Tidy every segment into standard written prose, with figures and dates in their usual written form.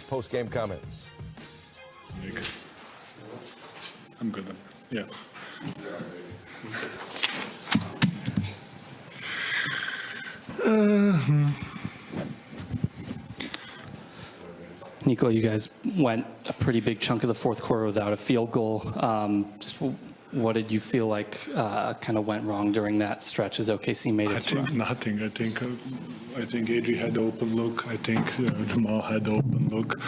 Post-game comments. I'm good. Yeah. Nico, you guys went a pretty big chunk of the fourth quarter without a field goal. What did you feel like kind of went wrong during that stretch as OKC made its run? I think nothing. I think AJ had the open look. I think Jamal had the open look.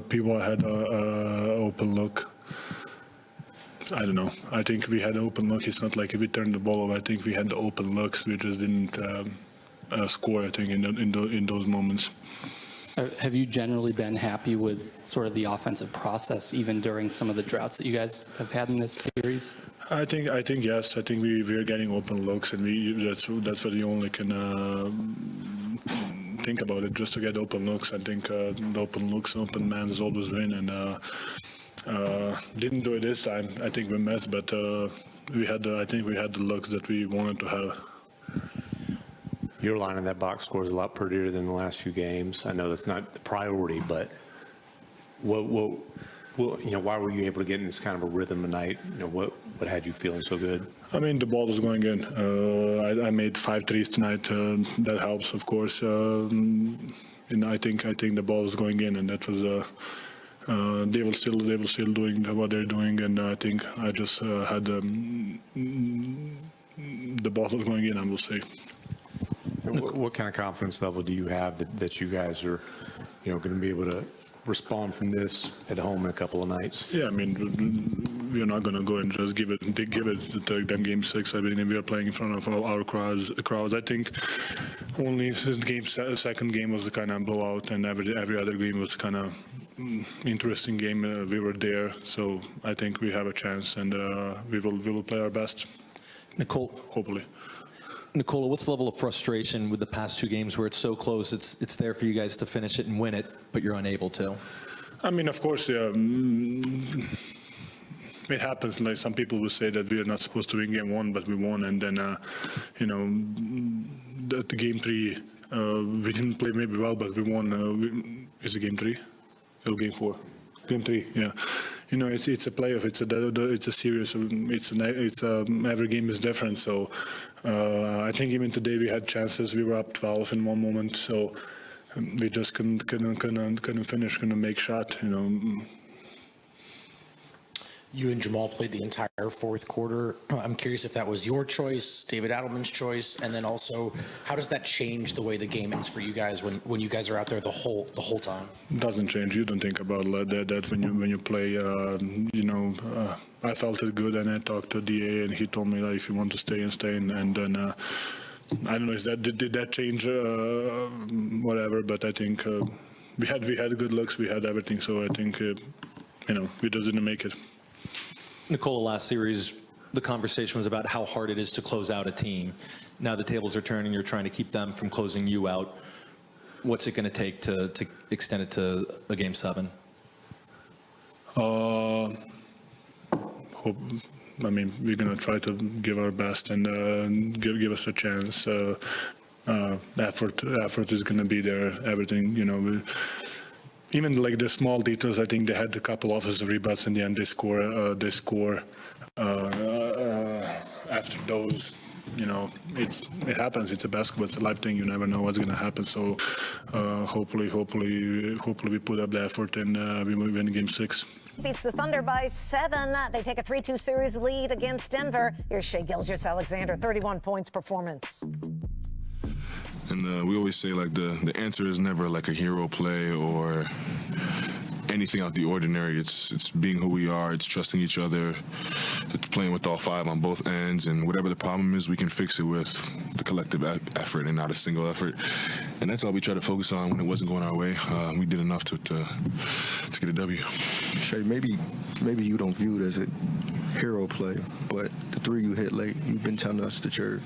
People had an open look. I don't know. I think we had an open look. It's not like if we turned the ball over. I think we had the open looks. We just didn't score, I think, in those moments. Have you generally been happy with sort of the offensive process, even during some of the droughts that you guys have had in this series? I think yes. I think we're getting open looks, and that's what you only can think about it, just to get open looks. I think the open looks, open man is always win, and didn't do it this time. I think we missed, but I think we had the looks that we wanted to have. Your line in that box score is a lot prettier than the last few games. I know that's not the priority, but why were you able to get in this kind of a rhythm tonight? What had you feeling so good? I mean, the ball was going in. I made 5 threes tonight. That helps, of course. And I think the ball was going in, and that was. They were still doing what they're doing, and I think I just had the ball was going in, I will say. What kind of confidence level do you have that you guys are, going to be able to respond from this at home in a couple of nights? Yeah, I mean, we're not going to go and just give it them game 6. I mean, we are playing in front of our crowds. I think only second game was the kind of blowout, and every other game was kind of interesting game. We were there, so I think we have a chance, and we will play our best. Hopefully. Nikola, what's the level of frustration with the past 2 games where it's so close, it's there for you guys to finish it and win it, but you're unable to? I mean, of course, yeah, it happens. Like, some people will say that we are not supposed to win game 1, but we won, and then, the game 3, we didn't play maybe well, but we won. Is it game 3? Or game 4? Game 3, yeah. It's a playoff. It's a series. Every game is different. So I think even today we had chances. We were up 12 in one moment, so we just couldn't finish. Couldn't make shot. You and Jamal played the entire fourth quarter. I'm curious if that was your choice, David Adelman's choice, and then also how does that change the way the game ends for you guys when you guys are out there the whole time? It doesn't change. You don't think about that when you play. I felt it good, and I talked to DA, and he told me that if you want to stay, and then I don't know. Did that change? Whatever, but I think we had good looks. We had everything. So I think we just didn't make it. Nikola, last series, the conversation was about how hard it is to close out a team. Now the tables are turning, you're trying to keep them from closing you out. What's it going to take to extend it to a game 7? I mean, we're going to try to give our best and give us a chance. Effort is going to be there. Everything, even like the small details, I think they had a couple offensive rebounds in the end. They score after those. It happens. It's a basketball. It's a life thing. You never know what's going to happen. So hopefully we put up the effort and we win game 6. Beats the Thunder by 7. They take a 3-2 series lead against Denver. Here's Shai Gilgeous-Alexander, 31 points performance. And we always say, like, the answer is never like a hero play or anything out the ordinary. It's being who we are. It's trusting each other. It's playing with all 5 on both ends. And whatever the problem is, we can fix it with the collective effort and not a single effort. And that's all we try to focus on when it wasn't going our way. We did enough to get a W. Shai, maybe you don't view it as a hero play, but the 3 you hit late, you've been telling us that you're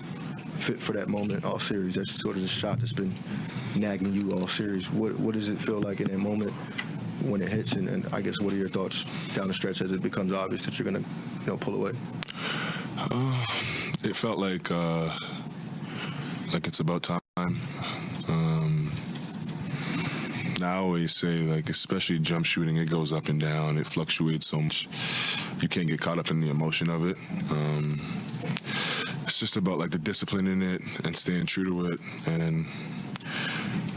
fit for that moment all series. That's sort of the shot that's been nagging you all series. What does it feel like in that moment when it hits? And I guess what are your thoughts down the stretch as it becomes obvious that you're going to pull away? It felt like it's about time. Now, I always say, like, especially jump shooting, it goes up and down. It fluctuates so much. You can't get caught up in the emotion of it. It's just about, like, the discipline in it and staying true to it. And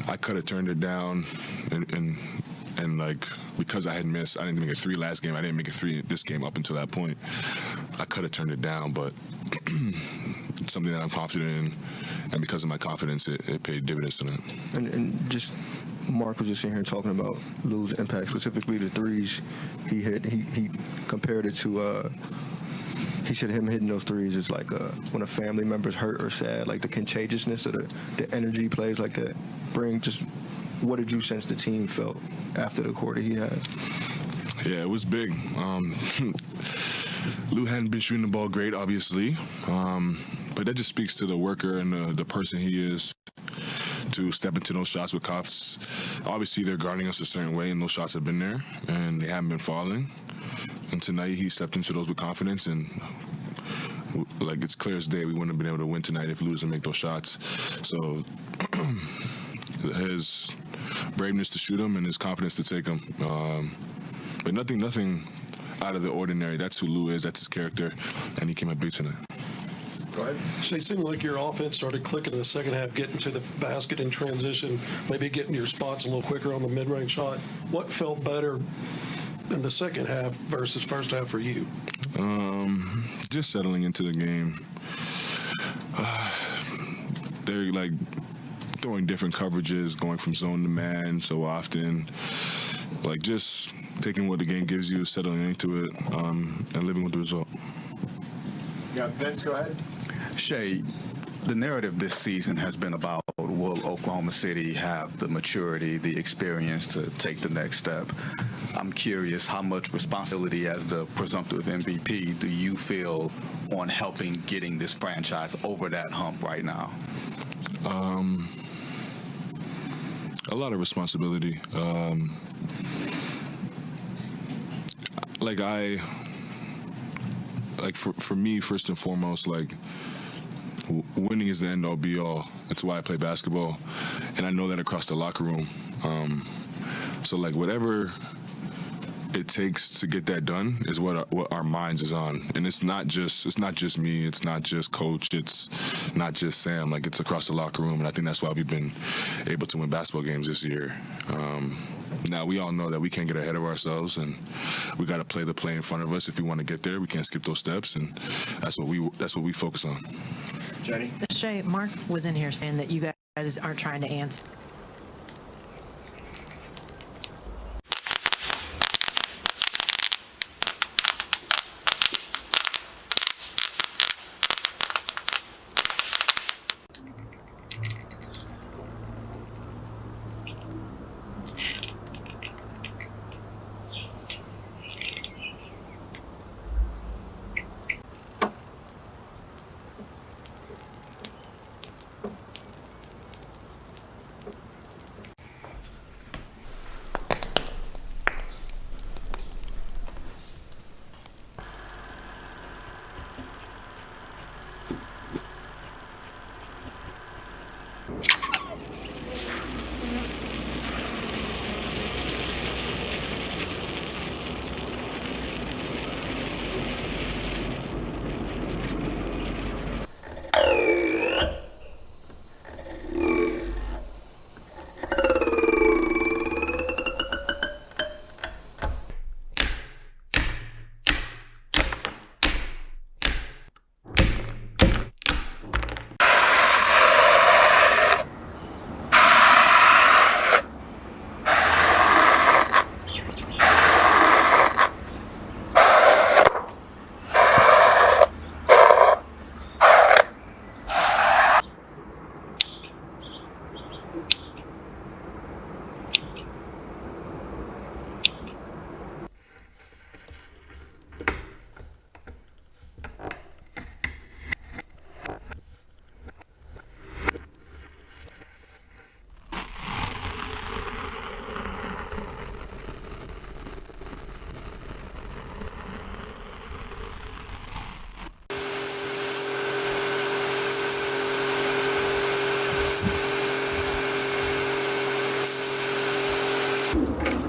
I could have turned it down and like, because I had missed, I didn't make a three last game. I didn't make a three this game up until that point. I could have turned it down, but it's something that I'm confident in. And because of my confidence, it paid dividends tonight. And just Mark was just in here talking about Lou's impact, specifically the threes he hit. He compared it to, he said him hitting those threes is like when a family member's hurt or sad, like the contagiousness of the energy plays like that bring. Just what did you sense the team felt after the quarter he had? Yeah, it was big. Lou hadn't been shooting the ball great, obviously, but that just speaks to the worker and the person he is to step into those shots with confidence. Obviously, they're guarding us a certain way, and those shots have been there, and they haven't been falling. And tonight, he stepped into those with confidence, and like it's clear as day, we wouldn't have been able to win tonight if Lou doesn't make those shots. So his braveness to shoot them and his confidence to take them, but nothing out of the ordinary. That's who Lou is. That's his character, and he came up big tonight. Go ahead. So it seemed like your offense started clicking in the second half, getting to the basket in transition, maybe getting to your spots a little quicker on the mid-range shot. What felt better in the second half versus first half for you? Just settling into the game. They're like throwing different coverages, going from zone to man so often. Like just taking what the game gives you, settling into it, and living with the result. Yeah, Vince, go ahead. Shay, the narrative this season has been about will Oklahoma City have the maturity, the experience to take the next step. I'm curious, how much responsibility as the presumptive MVP do you feel on helping getting this franchise over that hump right now? A lot of responsibility. For me, first and foremost, like winning is the end all be all. That's why I play basketball, and I know that across the locker room. So like whatever it takes to get that done is what our minds is on, and it's not just me, it's not just coach, it's not just Sam. Like it's across the locker room, and I think that's why we've been able to win basketball games this year. Now we all know that we can't get ahead of ourselves, and we got to play the play in front of us if we want to get there. We can't skip those steps, and that's what we focus on. Jenny? Shay, Mark was in here saying that you guys aren't trying to answer. Bye.